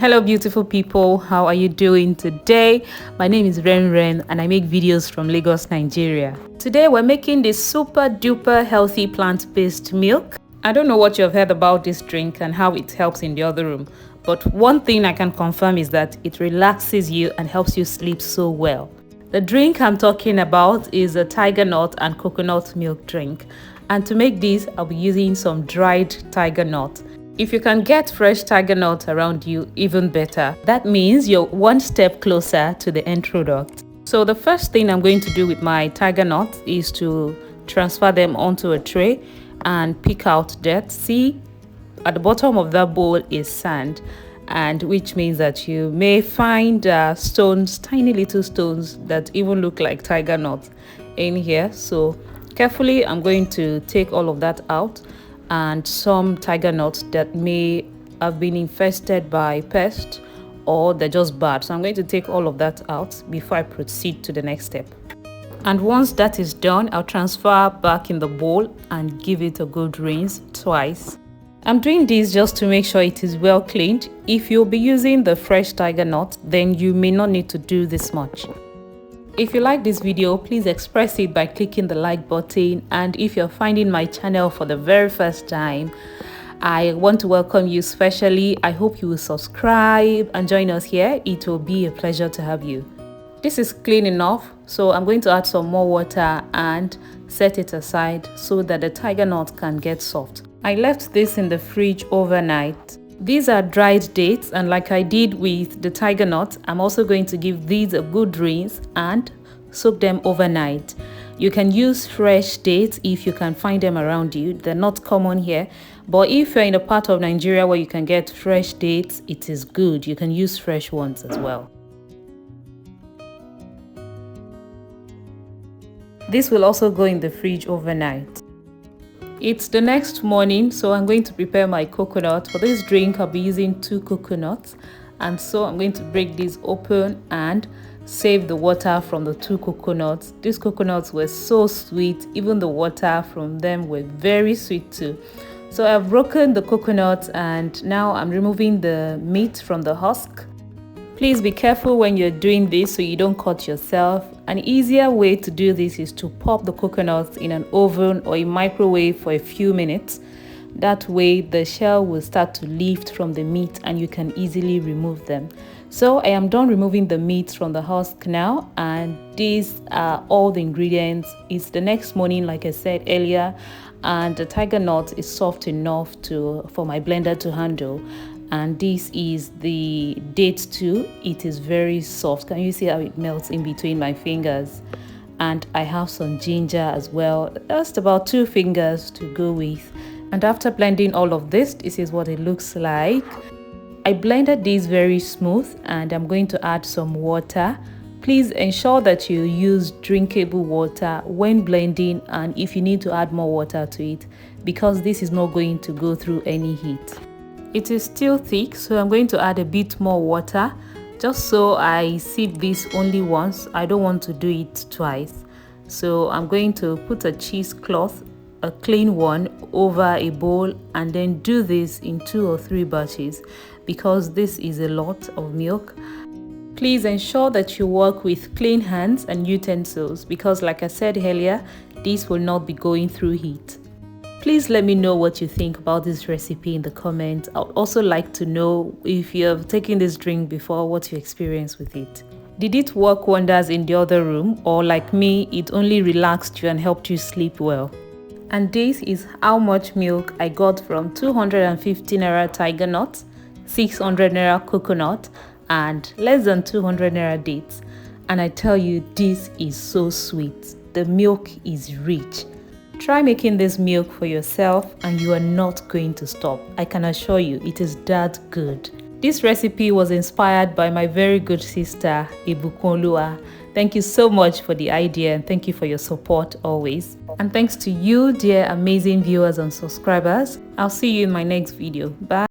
Hello beautiful people, how are you doing today? My name is Ren and I make videos from Lagos, Nigeria. Today we're making this super duper healthy plant-based milk. I don't know what you've heard about this drink and how it helps in the other room, but one thing I can confirm is that it relaxes you and helps you sleep so well. The drink I'm talking about is a tiger nut and coconut milk drink, and to make this I'll be using some dried tiger nut. If you can get fresh tiger nut around you, even better. That means you're one step closer to the end product. So the first thing I'm going to do with my tiger nut is to transfer them onto a tray and pick out dirt. See, at the bottom of that bowl is sand, and which means that you may find stones, tiny little stones that even look like tiger nuts in here. So carefully I'm going to take all of that out, and some tiger nuts that may have been infested by pests or they're just bad. So I'm going to take all of that out before I proceed to the next step. And once that is done, I'll transfer back in the bowl and give it a good rinse twice. I'm doing this just to make sure it is well cleaned. If you'll be using the fresh tiger nut, then you may not need to do this much. If you like this video, please express it by clicking the like button, and if you're finding my channel for the very first time, I want to welcome you specially. I hope you will subscribe and join us here. It will be a pleasure to have you. This is clean enough, so I'm going to add some more water and set it aside so that the tiger nut can get soft. I left this in the fridge overnight. These are dried dates, and like I did with the tiger nut, I'm also going to give these a good rinse and soak them overnight. You can use fresh dates if you can find them around you. They're not common here, but if you're in a part of Nigeria where you can get fresh dates, it is good. You can use fresh ones as well. This will also go in the fridge overnight. It's the next morning, so I'm going to prepare my coconut. For this drink, I'll be using 2 coconuts, and so I'm going to break these open and save the water from the 2 coconuts. These coconuts were so sweet, even the water from them were very sweet too. So I've broken the coconut and now I'm removing the meat from the husk. Please be careful when you're doing this so you don't cut yourself. An easier way to do this is to pop the coconuts in an oven or a microwave for a few minutes. That way the shell will start to lift from the meat and you can easily remove them. So I am done removing the meat from the husk now, and these are all the ingredients. It's the next morning, like I said earlier, and the tiger nut is soft enough for my blender to handle. And this is the dates too. It is very soft. Can you see how it melts in between my fingers? And I have some ginger as well, just about 2 fingers to go with. And after blending all of this is what it looks like. I blended this very smooth, and I'm going to add some water. Please ensure that you use drinkable water when blending, and if you need to add more water to it, because this is not going to go through any heat. It is still thick, so I'm going to add a bit more water just so I sieve this only once. I don't want to do it twice. So I'm going to put a cheesecloth, a clean one, over a bowl and then do this in 2 or 3 batches because this is a lot of milk. Please ensure that you work with clean hands and utensils because, like I said earlier, this will not be going through heat. Please let me know what you think about this recipe in the comments. I would also like to know if you have taken this drink before, what you experienced with it. Did it work wonders in the other room, or like me, it only relaxed you and helped you sleep well? And this is how much milk I got from 250 naira tiger nut, 600 naira coconut, and less than 200 naira dates. And I tell you, this is so sweet. The milk is rich. Try making this milk for yourself and you are not going to stop. I can assure you, it is that good. This recipe was inspired by my very good sister, Ibukunlua. Thank you so much for the idea, and thank you for your support always. And thanks to you, dear amazing viewers and subscribers. I'll see you in my next video. Bye.